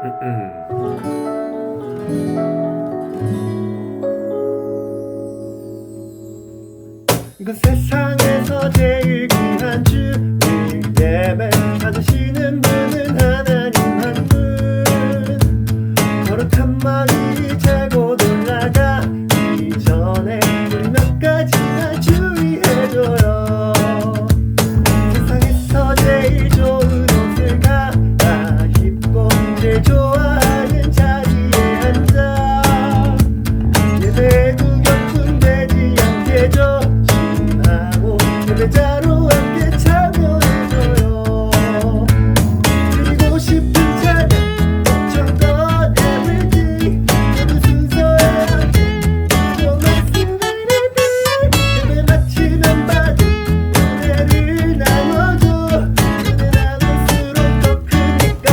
그 세상에서 제일 귀한 주님 예배 받으시는 분은 하나님 한 분. 거룩한 마음이 최고 놀라가기 전에 우리 몇 가지만 주의해줘요. 세상에서 제일 좋은 옷을 갈아입고 제일 좋아하는 자리에 앉아 예배 구경꾼되지 않게 조심하고 예배자로 함께 참여해줘요. 드리고 싶은 찬양 걱정껏 everyday 모두 순서에 함께 또 말씀을 읽기 예배 마치면 받은 은혜를 나눠줘. 은혜 나눌수록 더 크니까.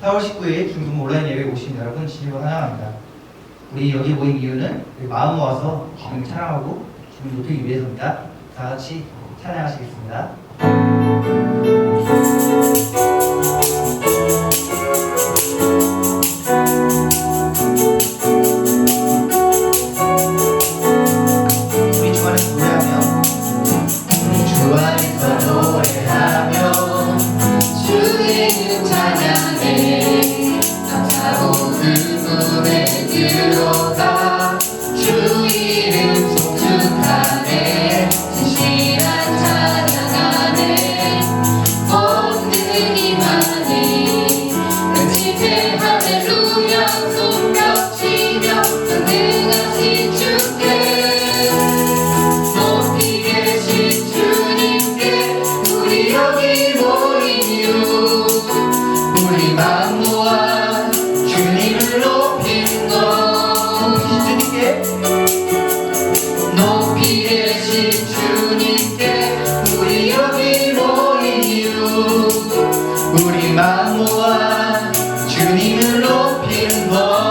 (4월 19일) 중동 온라인 예배에 오신 여러분 진심으로 환영합니다. 우리 여기 모인 이유는 우리 마음 모아서 주님을 찬양하고 주님 높이기 위해서입니다. 다 같이 찬양하시겠습니다. 우리 주 안에서 노래하며 우리 주 안에서 노래하며 주의 이름 찬양해 감사로 그분의 들어가 주 이름 송축하네 진심 전능하신 주께 높이 계신 주님께 우리 여기 모인 이유 우리 만무와 주님을 높인 것 높이 계신 주님께 우리 여기 모인 이유 우리 만무와 주님을 높인 것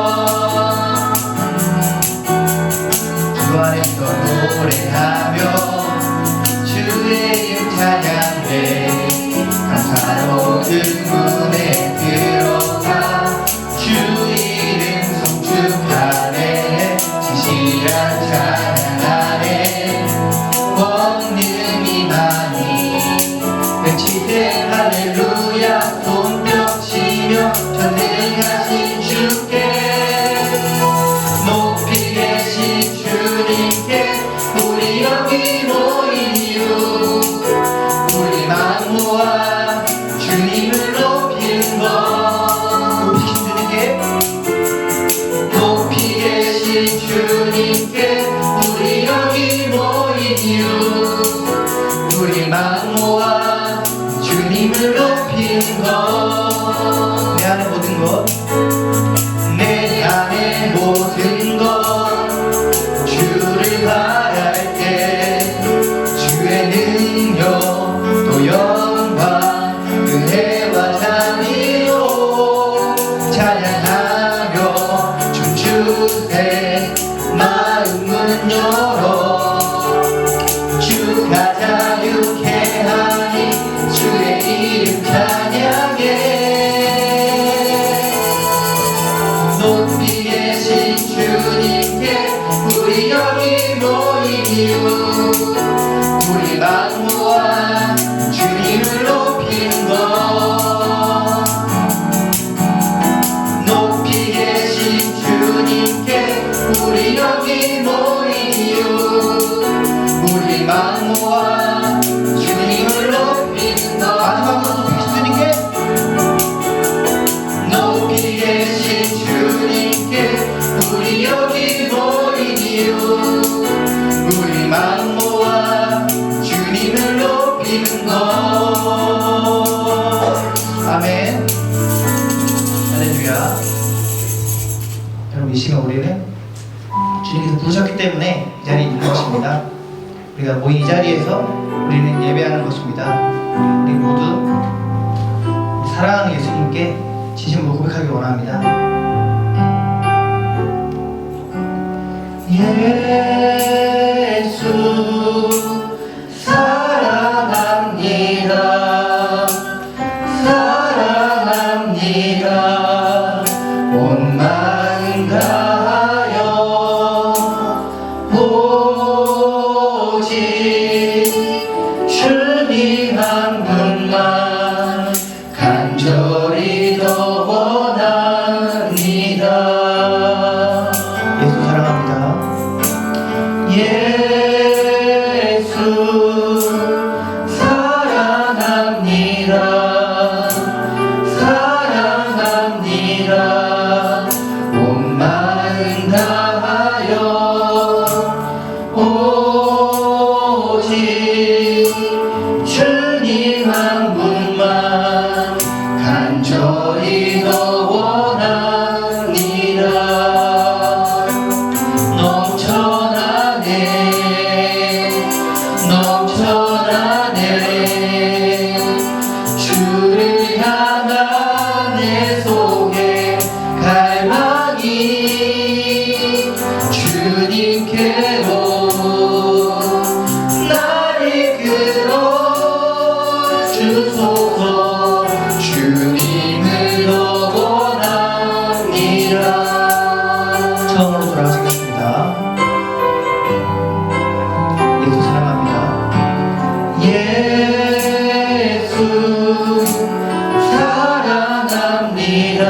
주 안에서 노래하며 주의 이름 찬양해 감사로 문에 들어가 주 이름 송축하네 진실한 찬양하네 권능이 많이 외치세 할렐루야 손뼉치며 전능하신 주께 높이 계신 주님께 우리 여기 모인 이유 우리 만무와 주님을 높인 것 높이 계신 주님께 우리 여기 모인 이유 우리 만무와 주님을 높인 것 내 안에 모든 것 내 안에 모든 것 주를 바랄 때 주의 능력 또 영광 은혜와 자비로 찬양하며 춤추세 마음은 열어 주가 자유케 하니 주의 이름 찬양해 높이 계신 주님께 우리 여기 모인 이유 우리 만무와 주님을 높인 것 높이 계신 주님께 우리 여기 모인 이유 우리 만무와 주님을 높인 것 마지막으로 높이 계신 주님께 우리 여기 모인 이유 우리 만무와 주님을 높이는 것 아멘 할렐루야 여러분 이 시간 우리는 주님께서 부르셨기 때문에 이 자리에 있는 것입니다. 우리가 모인 이 자리에서 우리는 예배하는 것입니다. 우리 모두 사랑하는 예수님께 진심으로 고백하기 원합니다. 예수 사랑합니다 사랑합니다 온 마음 다하여 오직 주님 한 분만 간절히 더 원합니다 예수 사랑합니다. 예수 사랑합니다 사랑합니다 온 마음 다하여 오직 주님 한 분만 간절히 더 원합니다 넘쳐나네 넘쳐나네 주를 향한 내 속에 갈망이 주님께로 나를 이끌어 주소서 주님을 더 원합니다 처음으로 돌아가시겠습니다. 예수 사랑합니다. 예수 사랑합니다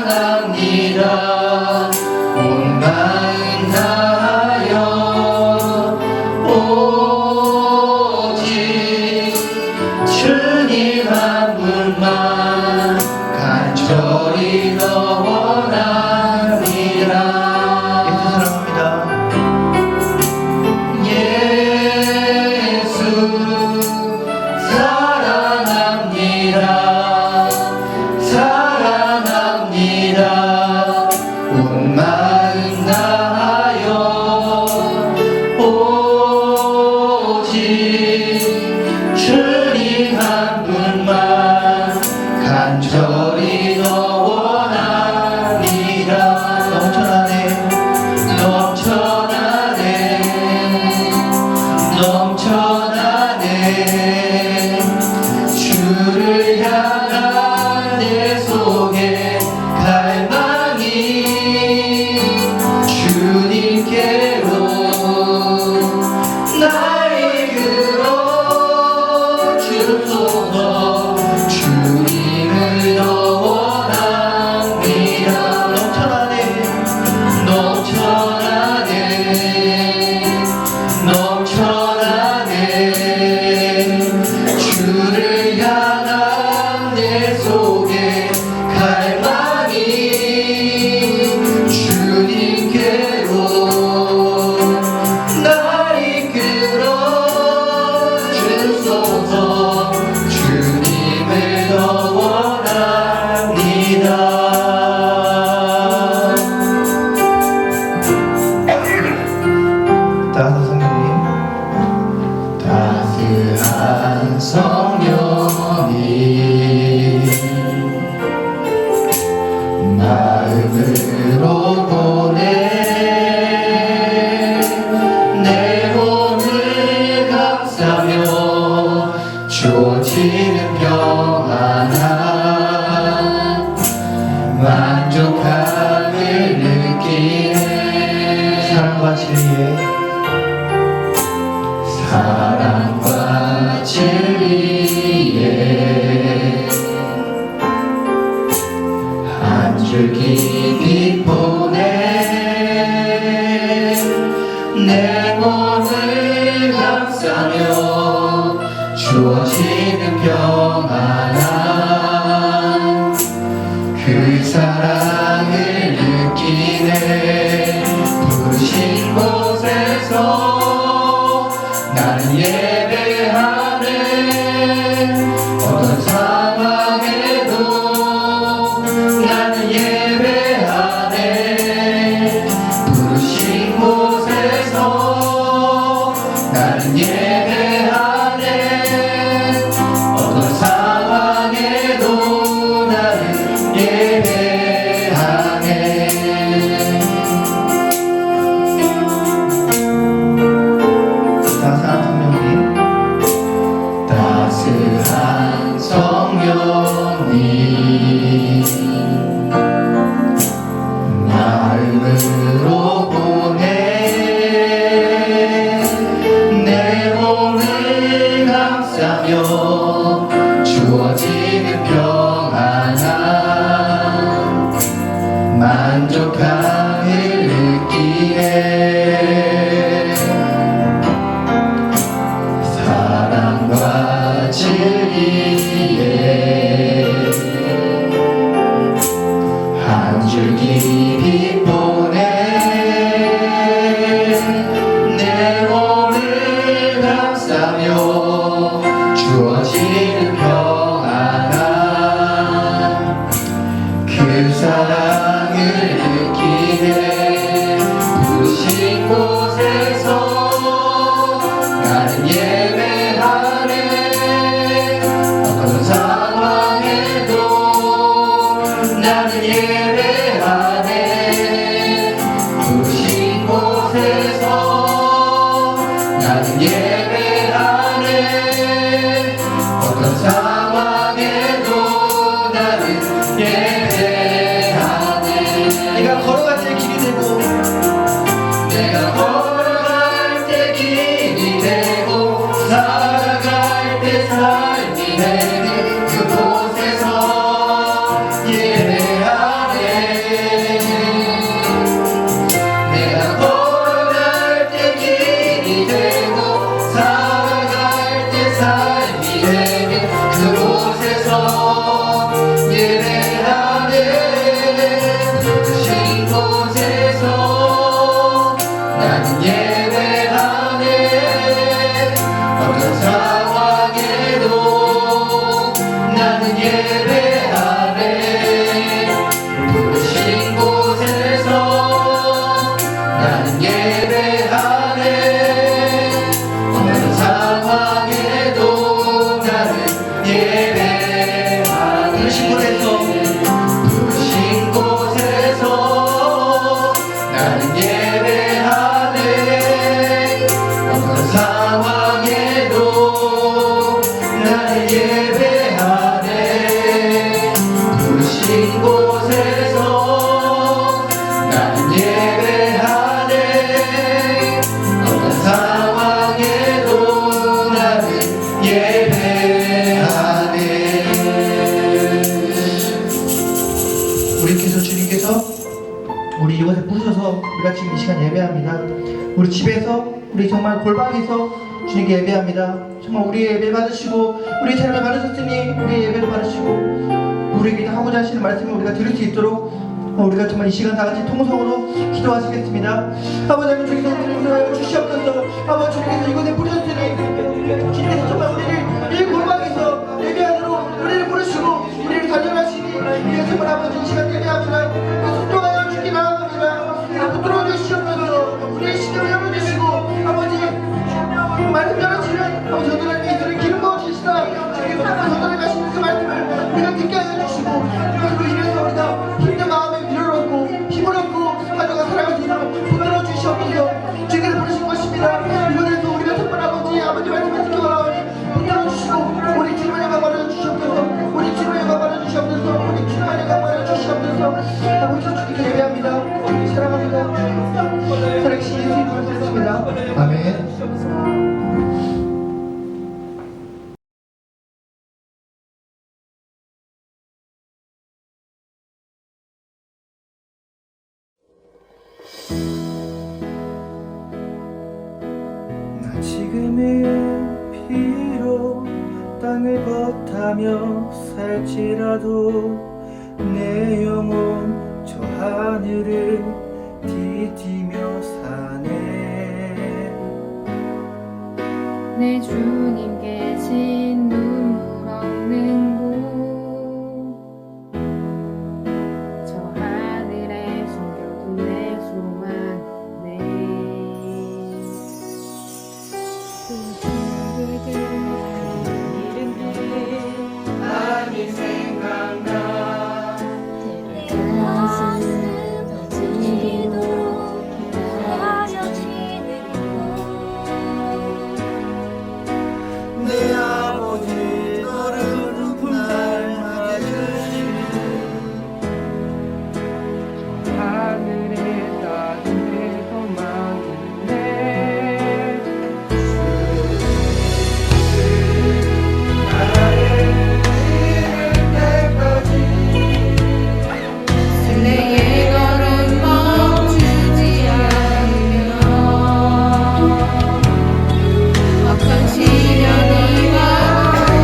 사랑합니다 온 마음 다하여 오직 주님 한 분만 간절히 더 원합니다 온 마음 다하여 오직 주님 한 분만 간절히 원하리라. 넘쳐나네 주를 향한 내 속에 갈망이 주님께로 날 이끌어 주소서. 주님을 더 원합니다. 넘쳐나네 주를 향한 내 속에 갈망이 주님께로 날 이끌어 주소서. 주님을 더 원합니다. 따라서 성령님. 따스한 성령이 마음으로 보내 내 몸을 감싸며 주어지는 평안함 만족함을 느끼네. 사랑과 진리에 사랑과 진리에 한 줄기 빛 보내 내 몸을 감싸며 주어지는 평안함 그 사랑을 느끼네. 부르신 곳에서 나는 예배하네. 어떤 상황에도 나는 예배하네. 부르신 곳에서 나는 예배하네. 어떤 상황에도 나는 예배하네. 따스한 성령님. 따스한 성령이 마음으로 보내 내 몸을 감싸며 주어지는 평안함 만족함을 느끼네. 사랑과 진리에 한 줄기 빛 보내 내 몸을 감싸며 주어지는 평안함 그 사랑을 느끼네. 부르신 곳에서 나는 예배하네. 어떤 상황에도 나는 예배하네. 부르신 곳에서 나는 예배하네. 어떤 상황에도 나는 예배하네. 내가 걸어갈 때 길이 되고 내가 걸어갈 때 길이 되고 살아갈 때 삶이 되는 그곳에서 예배하네. 내가 걸어갈 때 길이 되고 살아갈 때 삶이 되는 그곳에서 예배하네. 부르신 곳에서 예배하네. 어떤 상황에도 나는 예배하네. 우리께서 주님께서 우리 이곳에 부르셔서 우리가 지금 이 시간 예배합니다. 우리 집에서 우리 정말 골방에서 주님께 예배합니다. 정말 우리 예배 받으시고 우리 찬양을 받으셨으니 우리 예배를 받으시고 우리에게 하고자 하시는 말씀을 우리가 들을 수 있도록 우리가 정말 이 시간 다 같이 통성으로 기도하시겠습니다. 아버지 하나님 주께서 우리를 주시옵소서. 아버지 주님께서 이곳에 부르셨으니 주님께서 정말 우리를 이 골방에서 예배하도록 우리를 부르시고 우리를 단련하시니 우리가 정말 아버지 이 시간 예배합니다. 순종하여 주기 나아갑니다. 붙들어 주시옵소서. 우리의 신경을 열어주시고 아버지 말씀 전하시는 아버지 저들에게 이들을 기름 부어주시라. 주님께서 저들에게 하시는 그 말씀을 우리가 듣게 하여 주시고 그것으로 인해서 우리가 힘든 마음에 위로를 얻고 힘을 얻고 가져가 살아갈 수 있도록 붙들어 주시옵소서. 주님께서 부르신 것입니다. 이번에도 우리가 정말 아버지 말씀을 지켜나오니 붙들어 주시고 우리 주님의 영광 받아 주시옵소서. 우리 주님의 영광 받아 주시옵소서. 우리 주님의 영광 받아 주시옵소서. 아버지 주님께 예배합니다. 사랑합니다. 살아계신 예수님 부르셨습니다. 아멘. 나 지금의 피로 땅을 버타며 살지라도 내 영혼 저 하늘을 디디며 사네. 내 주님 계신 눈물 없는 곳 저 하늘에 숨겨둔 내 소망 내 그들에게 하나님 생각나. 가슴 터지도록 기다려지는 내 아버지 너를 높은 날 맞으시는 하늘에 따뜻해서 많은데 나라에 이를 때까지 순례의 걸음 멈추지 않으며 어떤 시련이 와도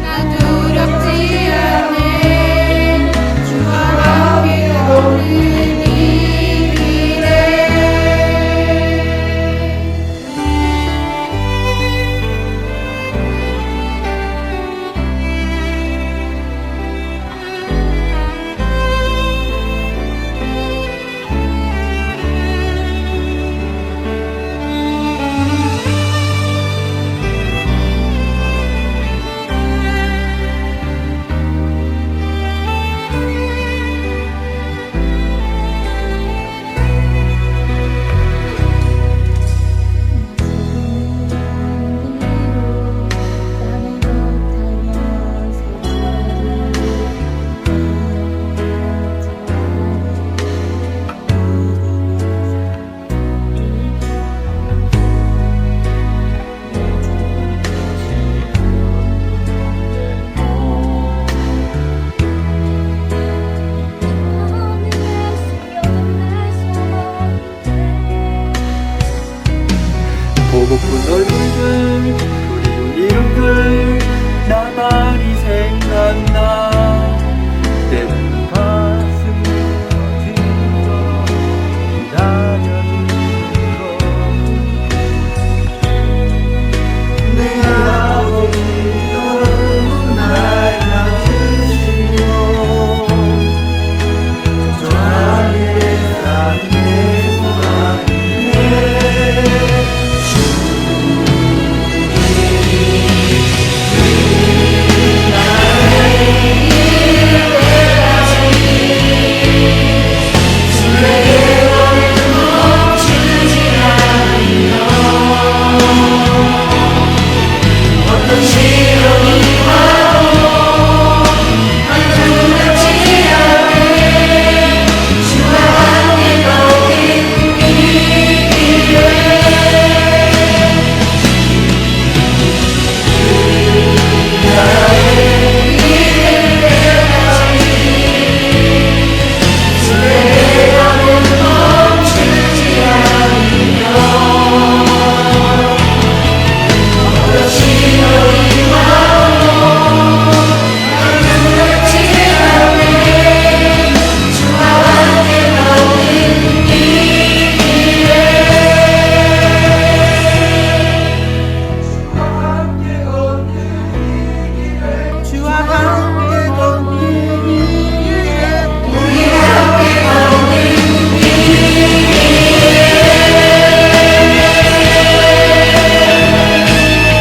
난 두렵지 않네. 주와 함께 오는 이 길에 보고픈 얼굴들 그리운 이름들 나만이 생각나. 때로는 가슴이 터지도록 기다려주는 내 아버지 너를 날 맞으시고 저 하늘에 사는 내 소망이네.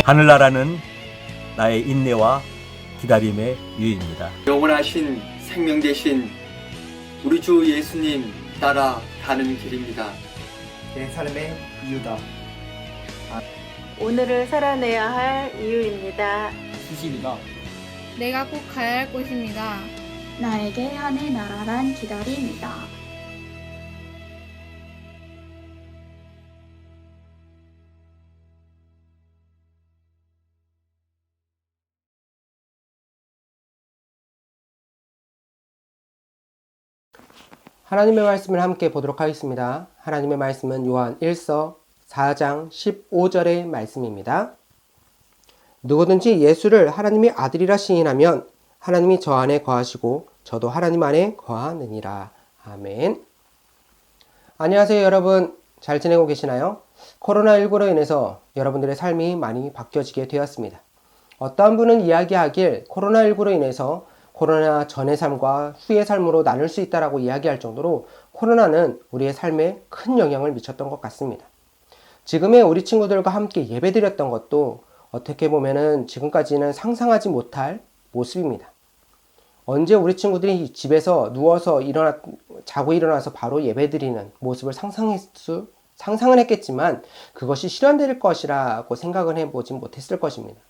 하늘나라는 나의 인내와 기다림의 이유입니다. 영원하신 생명 되신 우리 주 예수님 따라가는 길입니다. 내 삶의 이유다. 오늘을 살아내야 할 이유입니다. 수신이다. 내가 꼭 가야 할 곳입니다. 나에게 하늘 나라란 기다림이다. 하나님의 말씀을 함께 보도록 하겠습니다. 하나님의 말씀은 요한 1서 4장 15절의 말씀입니다. 누구든지 예수를 하나님의 아들이라 시인하면 하나님이 저 안에 거하시고 저도 하나님 안에 거하느니라. 아멘. 안녕하세요, 여러분. 잘 지내고 계시나요? 코로나19로 인해서 여러분들의 삶이 많이 바뀌어지게 되었습니다. 어떠한 분은 이야기하길 코로나19로 인해서 코로나 전의 삶과 후의 삶으로 나눌 수 있다라고 이야기할 정도로 코로나는 우리의 삶에 큰 영향을 미쳤던 것 같습니다. 지금의 우리 친구들과 함께 예배드렸던 것도 어떻게 보면은 지금까지는 상상하지 못할 모습입니다. 언제 우리 친구들이 집에서 누워서 자고 일어나서 바로 예배드리는 모습을 상상을 했겠지만 그것이 실현될 것이라고 생각을 해보진 못했을 것입니다.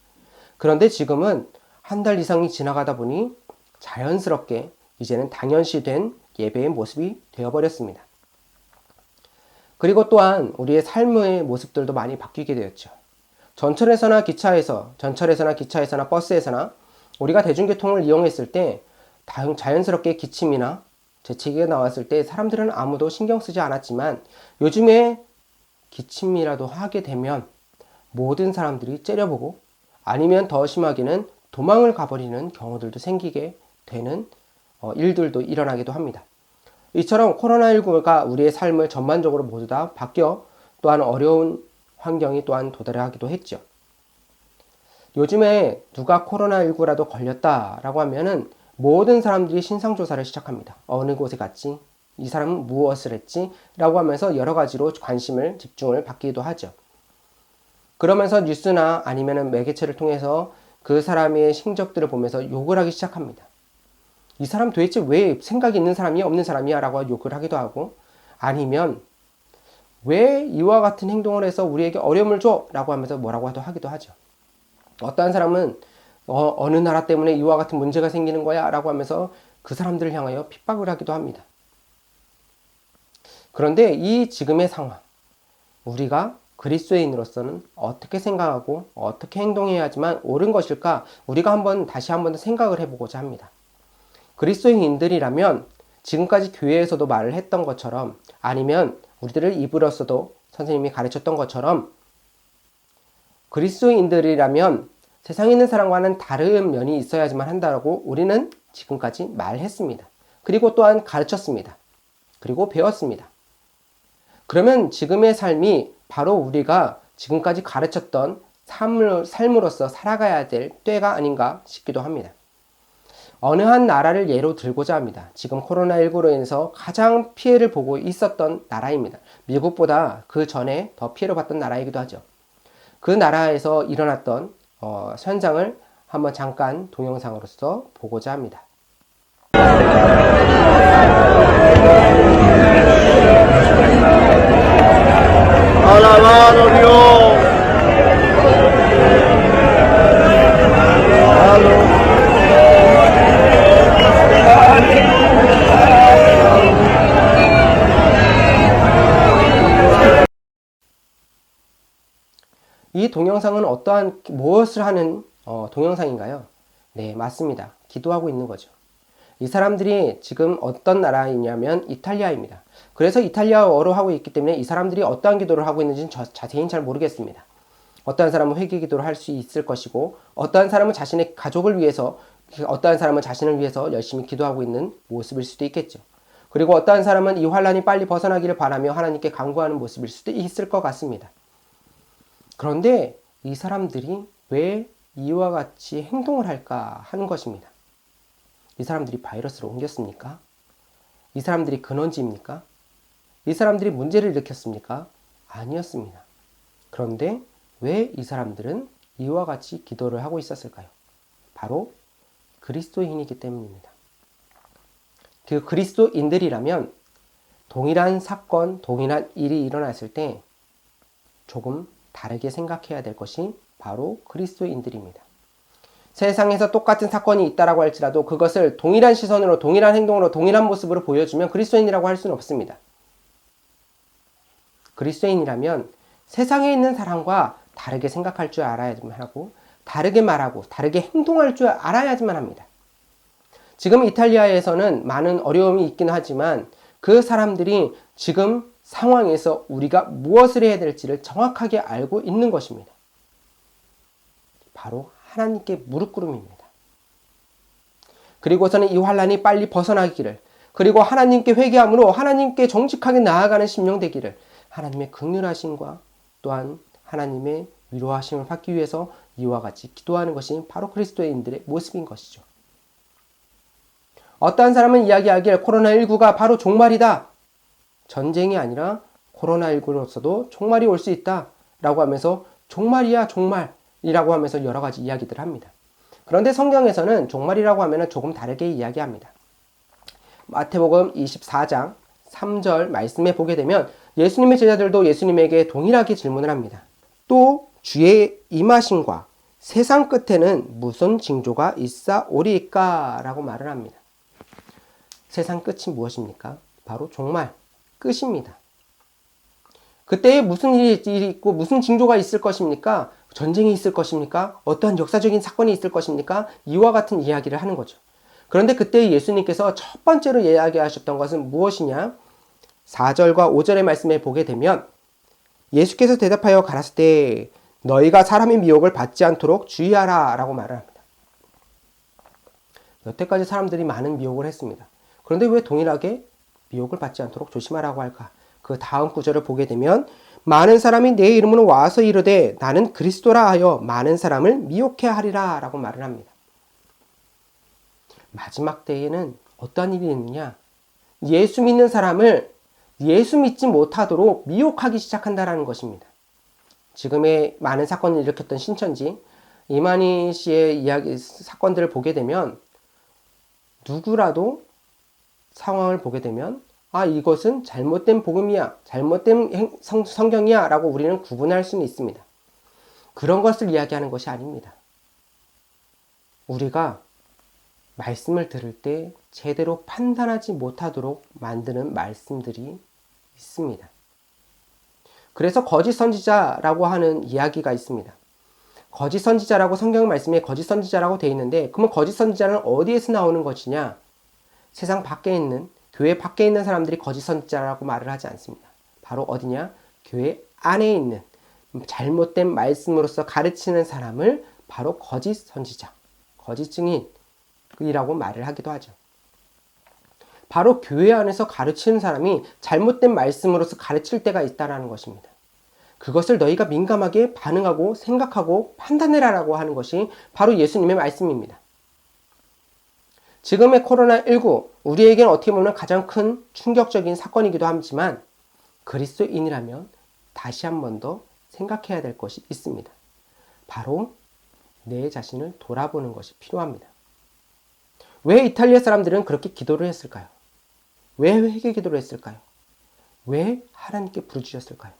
그런데 지금은 한 달 이상이 지나가다 보니 자연스럽게 이제는 당연시된 예배의 모습이 되어버렸습니다. 그리고 또한 우리의 삶의 모습들도 많이 바뀌게 되었죠. 전철에서나 기차에서나 버스에서나 우리가 대중교통을 이용했을 때 자연스럽게 기침이나 재채기가 나왔을 때 사람들은 아무도 신경 쓰지 않았지만 요즘에 기침이라도 하게 되면 모든 사람들이 째려보고 아니면 더 심하게는 도망을 가버리는 경우들도 생기게 되는 일들도 일어나기도 합니다. 이처럼 코로나19가 우리의 삶을 전반적으로 모두 다 바뀌어 또한 어려운 환경이 또한 도달하기도 했죠. 요즘에 누가 코로나19라도 걸렸다라고 하면은 모든 사람들이 신상조사를 시작합니다. 어느 곳에 갔지? 이 사람은 무엇을 했지? 라고 하면서 여러 가지로 집중을 받기도 하죠. 그러면서 뉴스나 아니면은 매개체를 통해서 그 사람의 행적들을 보면서 욕을 하기 시작합니다. 이 사람 도대체 왜 생각이 있는 사람이야 없는 사람이야 라고 욕을 하기도 하고 아니면 왜 이와 같은 행동을 해서 우리에게 어려움을 줘 라고 하면서 뭐라고 하기도 하죠. 어떠한 사람은 어느 나라 때문에 이와 같은 문제가 생기는 거야 라고 하면서 그 사람들을 향하여 핍박을 하기도 합니다. 그런데 이 지금의 상황, 우리가 그리스도인으로서는 어떻게 생각하고 어떻게 행동해야지만 옳은 것일까? 우리가 다시 한번 생각을 해보고자 합니다. 그리스도인들이라면 지금까지 교회에서도 말을 했던 것처럼 아니면 우리들을 입으로서도 선생님이 가르쳤던 것처럼 그리스도인들이라면 세상에 있는 사람과는 다른 면이 있어야지만 한다고 우리는 지금까지 말했습니다. 그리고 또한 가르쳤습니다. 그리고 배웠습니다. 그러면 지금의 삶이 바로 우리가 지금까지 가르쳤던 삶으로서 살아가야 될 때가 아닌가 싶기도 합니다. 어느 한 나라를 예로 들고자 합니다. 지금 코로나19로 인해서 가장 피해를 보고 있었던 나라입니다. 미국보다 그 전에 더 피해를 봤던 나라이기도 하죠. 그 나라에서 일어났던 현장을 한번 잠깐 동영상으로서 보고자 합니다. Alabado Dios. 이 동영상은 무엇을 하는 동영상인가요? 네, 맞습니다. 기도하고 있는 거죠. 이 사람들이 지금 어떤 나라이냐면 이탈리아입니다. 그래서 이탈리아어로 하고 있기 때문에 이 사람들이 어떠한 기도를 하고 있는지는 자세히는 잘 모르겠습니다. 어떠한 사람은 회개 기도를 할 수 있을 것이고 어떠한 사람은 자신의 가족을 위해서 어떠한 사람은 자신을 위해서 열심히 기도하고 있는 모습일 수도 있겠죠. 그리고 어떠한 사람은 이 환란이 빨리 벗어나기를 바라며 하나님께 간구하는 모습일 수도 있을 것 같습니다. 그런데 이 사람들이 왜 이와 같이 행동을 할까 하는 것입니다. 이 사람들이 바이러스를 옮겼습니까? 이 사람들이 근원지입니까? 이 사람들이 문제를 일으켰습니까? 아니었습니다. 그런데 왜 이 사람들은 이와 같이 기도를 하고 있었을까요? 바로 그리스도인이기 때문입니다. 그 그리스도인들이라면 동일한 사건, 동일한 일이 일어났을 때 조금 다르게 생각해야 될 것이 바로 그리스도인들입니다. 세상에서 똑같은 사건이 있다라고 할지라도 그것을 동일한 시선으로, 동일한 행동으로, 동일한 모습으로 보여주면 그리스도인이라고 할 수는 없습니다. 그리스도인이라면 세상에 있는 사람과 다르게 생각할 줄 알아야지만 하고, 다르게 말하고, 다르게 행동할 줄 알아야지만 합니다. 지금 이탈리아에서는 많은 어려움이 있긴 하지만 그 사람들이 지금 상황에서 우리가 무엇을 해야 될지를 정확하게 알고 있는 것입니다. 바로 하나님께 무릎 꿇음입니다. 그리고서는 이 환란이 빨리 벗어나기를, 그리고 하나님께 회개함으로 하나님께 정직하게 나아가는 심령 되기를, 하나님의 긍휼하심과 또한 하나님의 위로하심을 받기 위해서 이와 같이 기도하는 것이 바로 그리스도인들의 모습인 것이죠. 어떠한 사람은 이야기하길 코로나19가 바로 종말이다. 전쟁이 아니라 코로나19로서도 종말이 올 수 있다 라고 하면서 종말이야 종말이라고 하면서 여러 가지 이야기들을 합니다. 그런데 성경에서는 종말이라고 하면 조금 다르게 이야기합니다. 마태복음 24장 3절 말씀에 보게 되면 예수님의 제자들도 예수님에게 동일하게 질문을 합니다. 또 주의 임하심과 세상 끝에는 무슨 징조가 있사오리이까? 라고 말을 합니다. 세상 끝이 무엇입니까? 바로 종말, 끝입니다. 그때에 무슨 일이 있고 무슨 징조가 있을 것입니까? 전쟁이 있을 것입니까? 어떠한 역사적인 사건이 있을 것입니까? 이와 같은 이야기를 하는 거죠. 그런데 그때 예수님께서 첫 번째로 이야기하셨던 것은 무엇이냐? 4절과 5절의 말씀에 보게 되면 예수께서 대답하여 가라사대 너희가 사람의 미혹을 받지 않도록 주의하라 라고 말을 합니다. 여태까지 사람들이 많은 미혹을 했습니다. 그런데 왜 동일하게 미혹을 받지 않도록 조심하라고 할까? 그 다음 구절을 보게 되면 많은 사람이 내 이름으로 와서 이르되 나는 그리스도라 하여 많은 사람을 미혹해 하리라 라고 말을 합니다. 마지막 때에는 어떠한 일이 있느냐? 예수 믿는 사람을 예수 믿지 못하도록 미혹하기 시작한다라는 것입니다. 지금의 많은 사건을 일으켰던 신천지 이만희 씨의 이야기 사건들을 보게 되면 누구라도 상황을 보게 되면 이것은 잘못된 복음이야, 잘못된 성경이야 라고 우리는 구분할 수는 있습니다. 그런 것을 이야기하는 것이 아닙니다. 우리가 말씀을 들을 때 제대로 판단하지 못하도록 만드는 말씀들이 있습니다. 그래서 거짓 선지자라고 하는 이야기가 있습니다. 거짓 선지자라고 성경 말씀에 거짓 선지자라고 되어 있는데 그러면 거짓 선지자는 어디에서 나오는 것이냐? 세상 밖에 있는, 교회 밖에 있는 사람들이 거짓 선지자라고 말을 하지 않습니다. 바로 어디냐? 교회 안에 있는 잘못된 말씀으로서 가르치는 사람을 바로 거짓 선지자, 거짓 증인이라고 말을 하기도 하죠. 바로 교회 안에서 가르치는 사람이 잘못된 말씀으로서 가르칠 때가 있다는 것입니다. 그것을 너희가 민감하게 반응하고 생각하고 판단해라라고 하는 것이 바로 예수님의 말씀입니다. 지금의 코로나19, 우리에게는 어떻게 보면 가장 큰 충격적인 사건이기도 하지만 그리스도인이라면 다시 한 번 더 생각해야 될 것이 있습니다. 바로 내 자신을 돌아보는 것이 필요합니다. 왜 이탈리아 사람들은 그렇게 기도를 했을까요? 왜 회개 기도를 했을까요? 왜 하나님께 부르짖었을까요?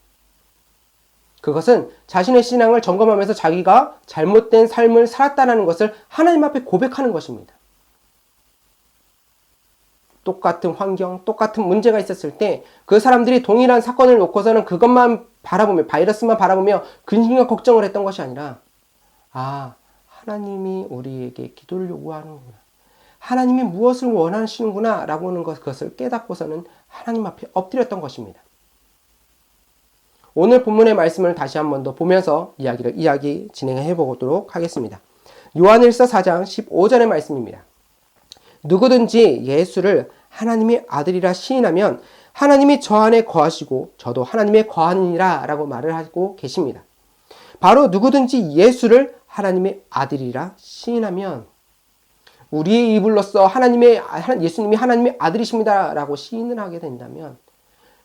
그것은 자신의 신앙을 점검하면서 자기가 잘못된 삶을 살았다는 것을 하나님 앞에 고백하는 것입니다. 똑같은 환경, 똑같은 문제가 있었을 때 그 사람들이 동일한 사건을 놓고서는 그것만 바라보며, 바이러스만 바라보며 근심과 걱정을 했던 것이 아니라 하나님이 우리에게 기도를 요구하는구나. 하나님이 무엇을 원하시는구나 라고 하는 그것을 깨닫고서는 하나님 앞에 엎드렸던 것입니다. 오늘 본문의 말씀을 다시 한 번 더 보면서 이야기 진행해 보도록 하겠습니다. 요한일서 4장 15절의 말씀입니다. 누구든지 예수를 하나님의 아들이라 시인하면 하나님이 저 안에 거하시고 저도 하나님의 거하느니라 라고 말을 하고 계십니다. 바로 누구든지 예수를 하나님의 아들이라 시인하면 우리의 입으로써 예수님이 하나님의 아들이십니다 라고 시인을 하게 된다면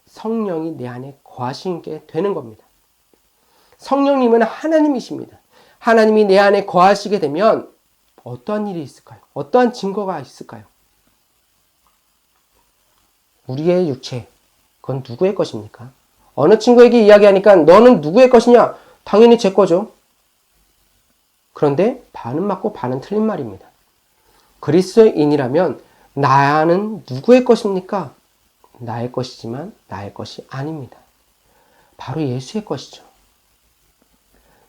성령이 내 안에 거하시게 되는 겁니다. 성령님은 하나님이십니다. 하나님이 내 안에 거하시게 되면 어떠한 일이 있을까요? 어떠한 증거가 있을까요? 우리의 육체, 그건 누구의 것입니까? 어느 친구에게 이야기하니까 너는 누구의 것이냐? 당연히 제 거죠. 그런데 반은 맞고 반은 틀린 말입니다. 그리스도인이라면 나는 누구의 것입니까? 나의 것이지만 나의 것이 아닙니다. 바로 예수의 것이죠.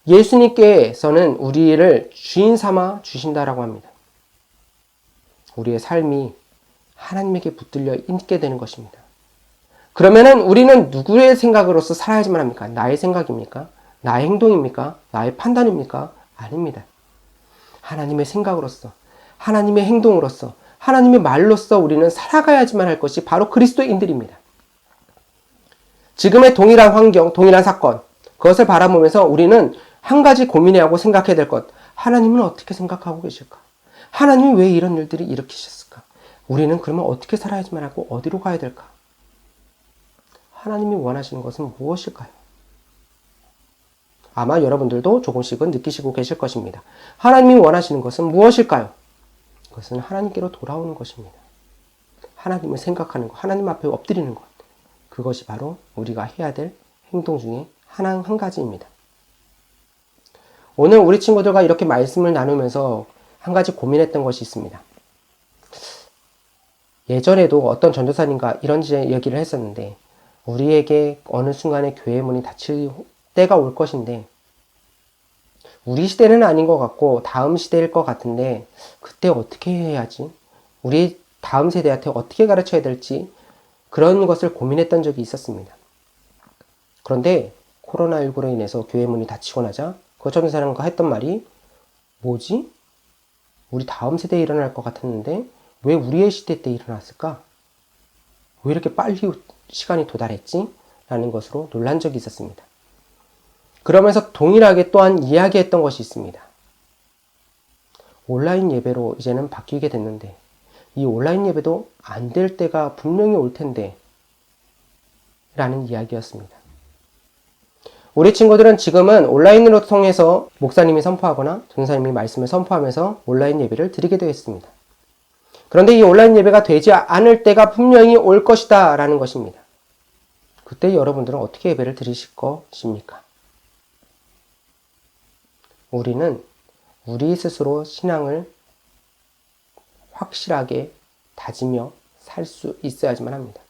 예수님께서는 우리를 주인 삼아 주신다라고 합니다. 우리의 삶이 하나님에게 붙들려 있게 되는 것입니다. 그러면은 우리는 누구의 생각으로서 살아야지만 합니까? 나의 생각입니까? 나의 행동입니까? 나의 판단입니까? 아닙니다. 하나님의 생각으로서, 하나님의 행동으로서, 하나님의 말로서 우리는 살아가야지만 할 것이 바로 그리스도인들입니다. 지금의 동일한 환경, 동일한 사건, 그것을 바라보면서 우리는 한 가지 고민해야 하고 생각해야 될 것. 하나님은 어떻게 생각하고 계실까? 하나님이 왜 이런 일들을 일으키셨을까? 우리는 그러면 어떻게 살아야지만 하고 어디로 가야 될까? 하나님이 원하시는 것은 무엇일까요? 아마 여러분들도 조금씩은 느끼시고 계실 것입니다. 하나님이 원하시는 것은 무엇일까요? 그것은 하나님께로 돌아오는 것입니다. 하나님을 생각하는 것, 하나님 앞에 엎드리는 것. 그것이 바로 우리가 해야 될 행동 중에 한 가지입니다. 오늘 우리 친구들과 이렇게 말씀을 나누면서 한 가지 고민했던 것이 있습니다. 예전에도 어떤 전도사님과 이런 얘기를 했었는데 우리에게 어느 순간에 교회 문이 닫힐 때가 올 것인데 우리 시대는 아닌 것 같고 다음 시대일 것 같은데 그때 어떻게 해야지? 우리 다음 세대한테 어떻게 가르쳐야 될지 그런 것을 고민했던 적이 있었습니다. 그런데 코로나19로 인해서 교회 문이 닫히고 나자 그 전도사님과 했던 말이 뭐지? 우리 다음 세대에 일어날 것 같았는데 왜 우리의 시대 때 일어났을까? 왜 이렇게 빨리 시간이 도달했지? 라는 것으로 놀란 적이 있었습니다. 그러면서 동일하게 또한 이야기했던 것이 있습니다. 온라인 예배로 이제는 바뀌게 됐는데 이 온라인 예배도 안 될 때가 분명히 올 텐데 라는 이야기였습니다. 우리 친구들은 지금은 온라인으로 통해서 목사님이 선포하거나 전사님이 말씀을 선포하면서 온라인 예배를 드리게 되었습니다. 그런데 이 온라인 예배가 되지 않을 때가 분명히 올 것이다 라는 것입니다. 그때 여러분들은 어떻게 예배를 드리실 것입니까? 우리는 우리 스스로 신앙을 확실하게 다지며 살 수 있어야지만 합니다.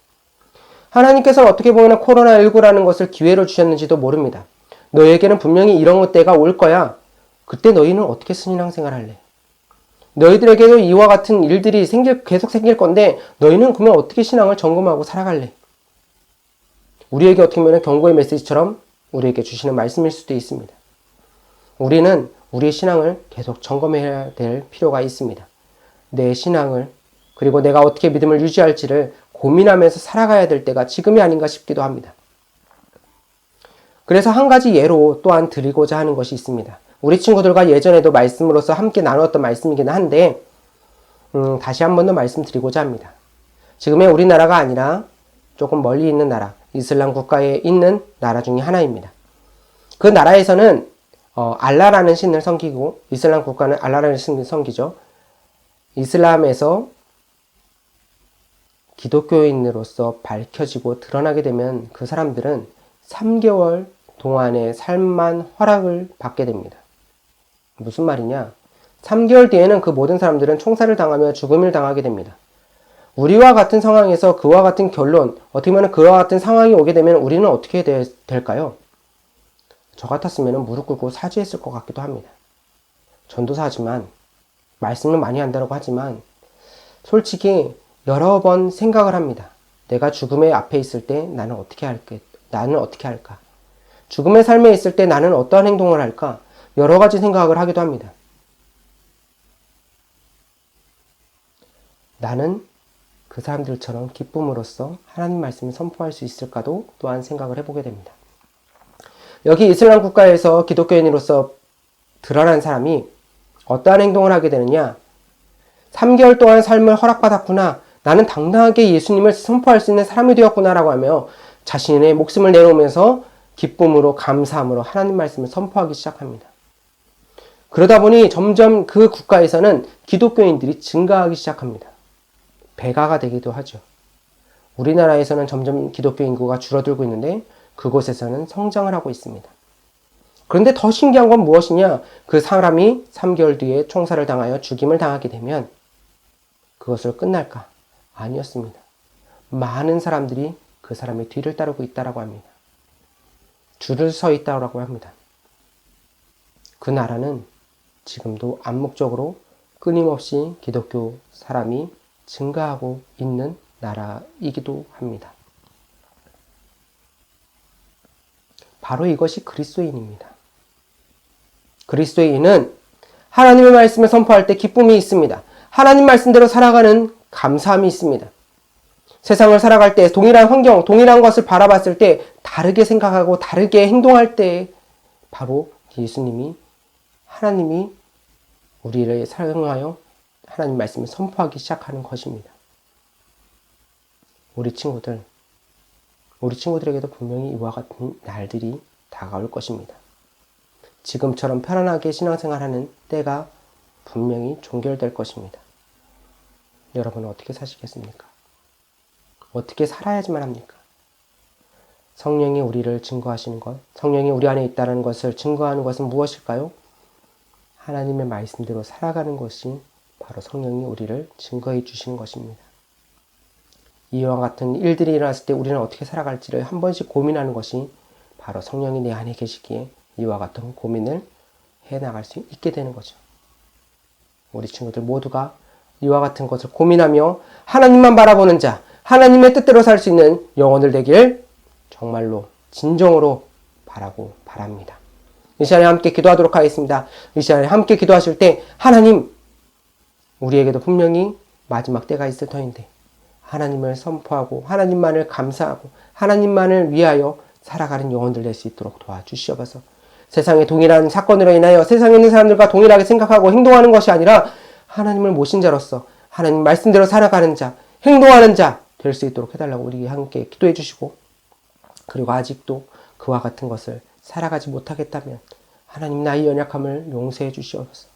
하나님께서는 어떻게 보면 코로나19라는 것을 기회로 주셨는지도 모릅니다. 너에게는 분명히 이런 때가 올 거야. 그때 너희는 어떻게 신앙생활 할래? 너희들에게도 이와 같은 일들이 계속 생길 건데 너희는 그러면 어떻게 신앙을 점검하고 살아갈래? 우리에게 어떻게 보면 경고의 메시지처럼 우리에게 주시는 말씀일 수도 있습니다. 우리는 우리의 신앙을 계속 점검해야 될 필요가 있습니다. 내 신앙을 그리고 내가 어떻게 믿음을 유지할지를 고민하면서 살아가야 될 때가 지금이 아닌가 싶기도 합니다. 그래서 한 가지 예로 또한 드리고자 하는 것이 있습니다. 우리 친구들과 예전에도 말씀으로서 함께 나누었던 말씀이긴 한데 다시 한 번 더 말씀드리고자 합니다. 지금의 우리나라가 아니라 조금 멀리 있는 나라, 이슬람 국가에 있는 나라 중에 하나입니다. 그 나라에서는 알라라는 신을 섬기고 이슬람 국가는 알라라는 신을 섬기죠. 이슬람에서 기독교인으로서 밝혀지고 드러나게 되면 그 사람들은 3개월 동안의 삶만 허락을 받게 됩니다. 무슨 말이냐? 3개월 뒤에는 그 모든 사람들은 총살을 당하며 죽음을 당하게 됩니다. 우리와 같은 상황에서 그와 같은 결론, 어떻게 보면 그와 같은 상황이 오게 되면 우리는 어떻게 될까요? 저 같았으면 무릎 꿇고 사죄했을 것 같기도 합니다. 전도사지만 말씀을 많이 한다고 하지만 솔직히 여러 번 생각을 합니다. 내가 죽음의 앞에 있을 때 나는 어떻게 할까? 죽음의 삶에 있을 때 나는 어떠한 행동을 할까? 여러 가지 생각을 하기도 합니다. 나는 그 사람들처럼 기쁨으로써 하나님 말씀을 선포할 수 있을까도 또한 생각을 해보게 됩니다. 여기 이슬람 국가에서 기독교인으로서 드러난 사람이 어떠한 행동을 하게 되느냐? 3개월 동안 삶을 허락받았구나. 나는 당당하게 예수님을 선포할 수 있는 사람이 되었구나라고 하며 자신의 목숨을 내놓으면서 기쁨으로 감사함으로 하나님 말씀을 선포하기 시작합니다. 그러다 보니 점점 그 국가에서는 기독교인들이 증가하기 시작합니다. 배가가 되기도 하죠. 우리나라에서는 점점 기독교 인구가 줄어들고 있는데 그곳에서는 성장을 하고 있습니다. 그런데 더 신기한 건 무엇이냐? 그 사람이 3개월 뒤에 총살을 당하여 죽임을 당하게 되면 그것으로 끝날까? 아니었습니다. 많은 사람들이 그 사람의 뒤를 따르고 있다고 합니다. 줄을 서 있다고 합니다. 그 나라는 지금도 암묵적으로 끊임없이 기독교 사람이 증가하고 있는 나라이기도 합니다. 바로 이것이 그리스도인입니다. 그리스도인은 하나님의 말씀을 선포할 때 기쁨이 있습니다. 하나님 말씀대로 살아가는 감사함이 있습니다. 세상을 살아갈 때 동일한 환경, 동일한 것을 바라봤을 때 다르게 생각하고 다르게 행동할 때 바로 예수님이 하나님이 우리를 사용하여 하나님 말씀을 선포하기 시작하는 것입니다. 우리 친구들에게도 분명히 이와 같은 날들이 다가올 것입니다. 지금처럼 편안하게 신앙생활하는 때가 분명히 종결될 것입니다. 여러분은 어떻게 사시겠습니까? 어떻게 살아야지만 합니까? 성령이 우리를 증거하시는 것, 성령이 우리 안에 있다는 것을 증거하는 것은 무엇일까요? 하나님의 말씀대로 살아가는 것이 바로 성령이 우리를 증거해 주시는 것입니다. 이와 같은 일들이 일어났을 때 우리는 어떻게 살아갈지를 한 번씩 고민하는 것이 바로 성령이 내 안에 계시기에 이와 같은 고민을 해나갈 수 있게 되는 거죠. 우리 친구들 모두가 이와 같은 것을 고민하며 하나님만 바라보는 자, 하나님의 뜻대로 살 수 있는 영혼들 되길 정말로 진정으로 바라고 바랍니다. 이 시간에 함께 기도하도록 하겠습니다. 이 시간에 함께 기도하실 때 하나님, 우리에게도 분명히 마지막 때가 있을 터인데 하나님을 선포하고 하나님만을 감사하고 하나님만을 위하여 살아가는 영혼들 될 수 있도록 도와주시옵소서. 세상의 동일한 사건으로 인하여 세상에 있는 사람들과 동일하게 생각하고 행동하는 것이 아니라 하나님을 모신 자로서 하나님 말씀대로 살아가는 자, 행동하는 자 될 수 있도록 해달라고 우리 함께 기도해 주시고, 그리고 아직도 그와 같은 것을 살아가지 못하겠다면 하나님 나의 연약함을 용서해 주시옵소서.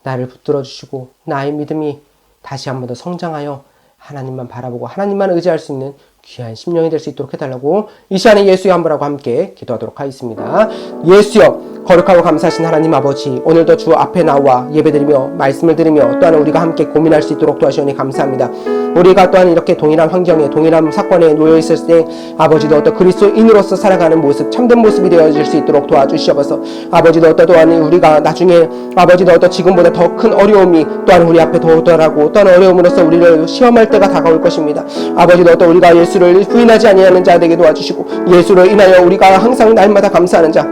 나를 붙들어 주시고 나의 믿음이 다시 한 번 더 성장하여 하나님만 바라보고 하나님만 의지할 수 있는 귀한 심령이 될 수 있도록 해달라고 이 시간에 예수의 한분하고 함께 기도하도록 하겠습니다. 예수여, 거룩하고 감사하신 하나님 아버지, 오늘도 주 앞에 나와 예배드리며 말씀을 들으며 또한 우리가 함께 고민할 수 있도록 도와주시니 감사합니다. 우리가 또한 이렇게 동일한 환경에 동일한 사건에 놓여 있을 때 아버지도 어떤 그리스도인으로서 살아가는 모습, 참된 모습이 되어질 수 있도록 도와주시옵소서. 아버지도 어떤 또한 우리가 나중에 아버지도 어떤 지금보다 더 큰 어려움이 또한 우리 앞에 도달하고 또한 어려움으로써 우리를 시험할 때가 다가올 것입니다. 아버지도 어떤 우리가 예수를 부인하지 아니하는 자 되게 도와주시고 예수를 인하여 우리가 항상 날마다 감사하는 자,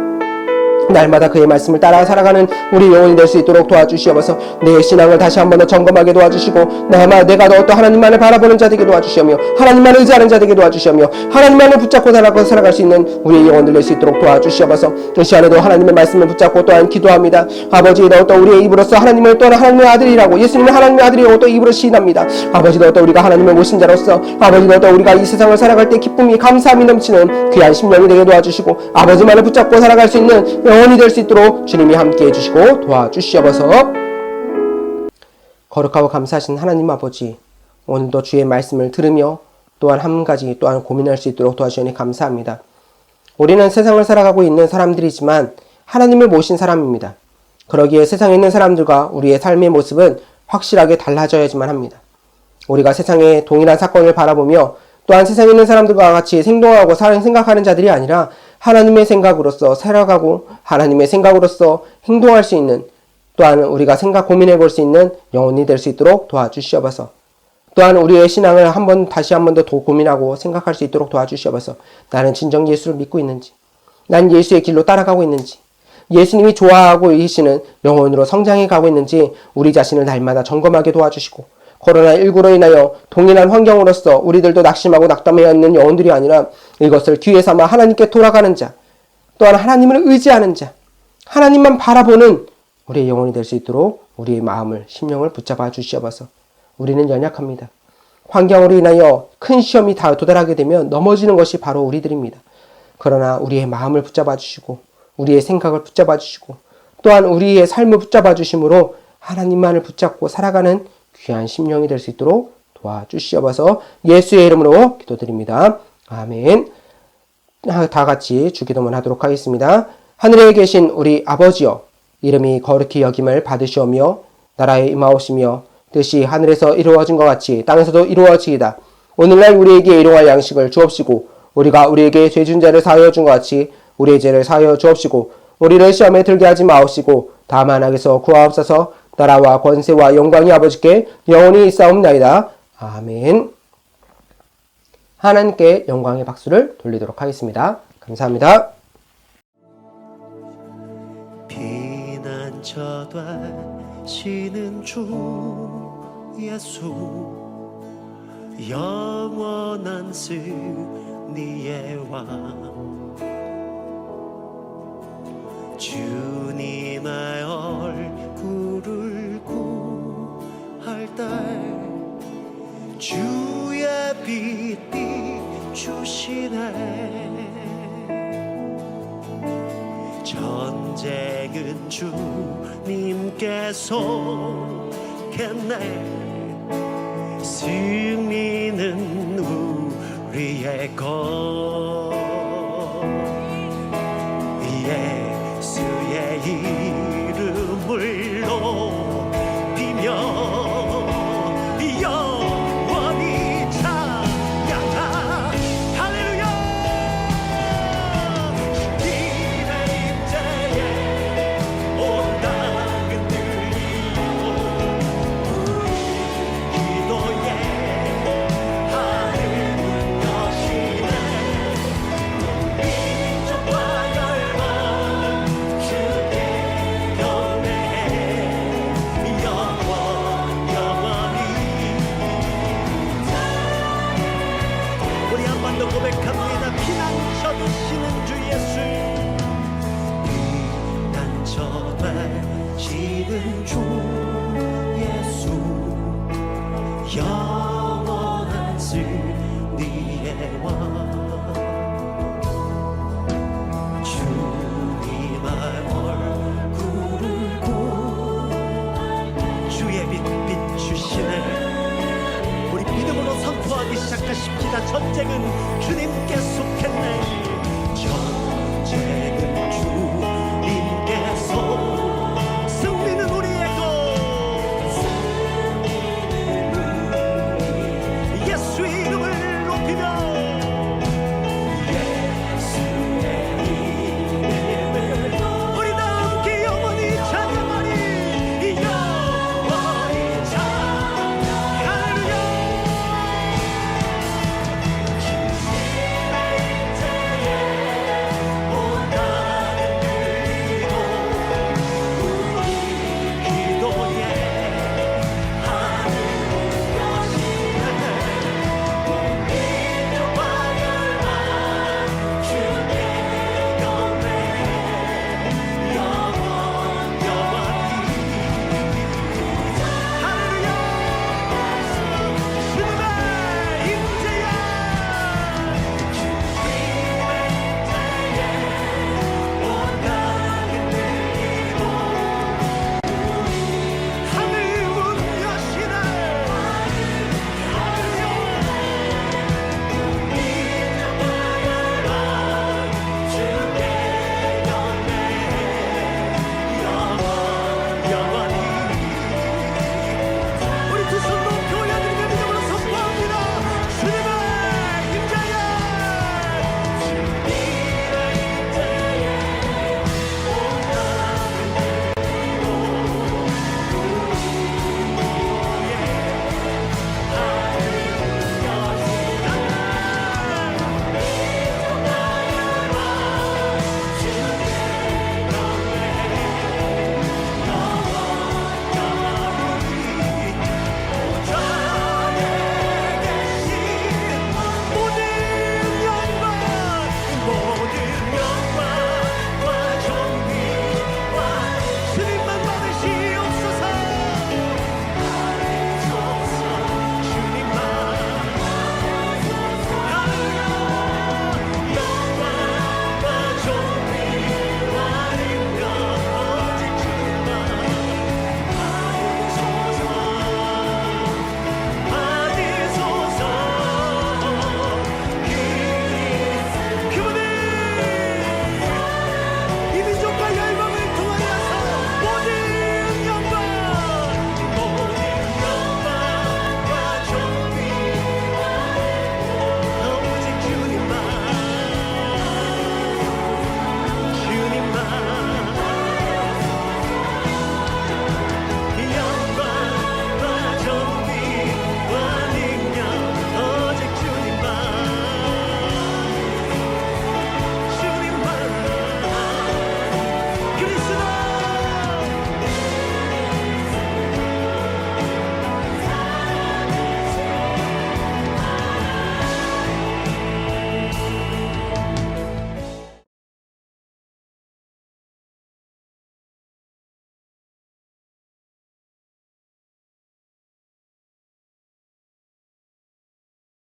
날마다 그의 말씀을 따라 살아가는 우리 영혼이 될 수 있도록 도와주시옵소서. 내 신앙을 다시 한 번 더 점검하게 도와주시고 내가 더 하나님만을 바라보는 자 되게 도와주시며 하나님만을 의지하는 자 되게 도와주시며 하나님만을 붙잡고 살아갈 수 있는 우리의 영혼들 될 수 있도록 도와주시옵소서. 이 시간에도 하나님의 말씀을 붙잡고 또한 기도합니다. 아버지도 또 우리의 입으로서 하나님을 또한 하나님의 아들이라고, 예수님은 하나님의 아들이라고 또 입으로 시인합니다. 아버지도 또 우리가 하나님을 모신 자로서 아버지도 또 우리가 이 세상을 살아갈 때 기쁨이 감사함이 넘치는 귀한 심령이 되게 도와주시고 아버지만을 붙잡고 살아갈 수 있는 영혼이 될 수 있도록 주님이 함께해 주시고 도와주시옵소서. 거룩하고 감사하신 하나님 아버지, 오늘도 주의 말씀을 들으며 또한 한 가지 또한 고민할 수 있도록 도와주시니 감사합니다. 우리는 세상을 살아가고 있는 사람들이지만 하나님을 모신 사람입니다. 그러기에 세상에 있는 사람들과 우리의 삶의 모습은 확실하게 달라져야지만 합니다. 우리가 세상의 동일한 사건을 바라보며 또한 세상에 있는 사람들과 같이 행동하고 생각하는 자들이 아니라 하나님의 생각으로서 살아가고 하나님의 생각으로서 행동할 수 있는, 또한 우리가 고민해 볼 수 있는 영혼이 될 수 있도록 도와주시옵소서. 또한 우리의 신앙을 다시 한 번 더 고민하고 생각할 수 있도록 도와주시옵소서. 나는 진정 예수를 믿고 있는지, 난 예수의 길로 따라가고 있는지, 예수님이 좋아하고 계시는 영혼으로 성장해 가고 있는지 우리 자신을 날마다 점검하게 도와주시고, 코로나19로 인하여 동일한 환경으로서 우리들도 낙심하고 낙담해 있는 영혼들이 아니라 이것을 기회 삼아 하나님께 돌아가는 자, 또한 하나님을 의지하는 자, 하나님만 바라보는 우리의 영혼이 될 수 있도록 우리의 마음을, 심령을 붙잡아 주시옵소서. 우리는 연약합니다. 환경으로 인하여 큰 시험이 다 도달하게 되면 넘어지는 것이 바로 우리들입니다. 그러나 우리의 마음을 붙잡아 주시고 우리의 생각을 붙잡아 주시고 또한 우리의 삶을 붙잡아 주심으로 하나님만을 붙잡고 살아가는 귀한 심령이 될 수 있도록 도와주시옵소서. 예수의 이름으로 기도드립니다. 아멘. 다 같이 주기도문 하도록 하겠습니다. 하늘에 계신 우리 아버지여, 이름이 거룩히 여김을 받으시오며 나라에 임하옵시며 뜻이 하늘에서 이루어진 것 같이 땅에서도 이루어지이다. 오늘날 우리에게 일용할 양식을 주옵시고 우리가 우리에게 죄진 자를 사하여 준 것 같이 우리의 죄를 사하여 주옵시고 우리를 시험에 들게 하지 마옵시고 다만 악에서 구하옵소서. 나라와 권세와 영광이 아버지께 영원히 있사옵나이다. 아멘. 하나님께 영광의 박수를 돌리도록 하겠습니다. 감사합니다. 피난처 되시는 주 예수, 영원한 승리의 왕, 주님의 얼굴을 구할 때 주의 빛이 주시네. 전쟁은 주님께서 겠네. 승리는 우리의 것.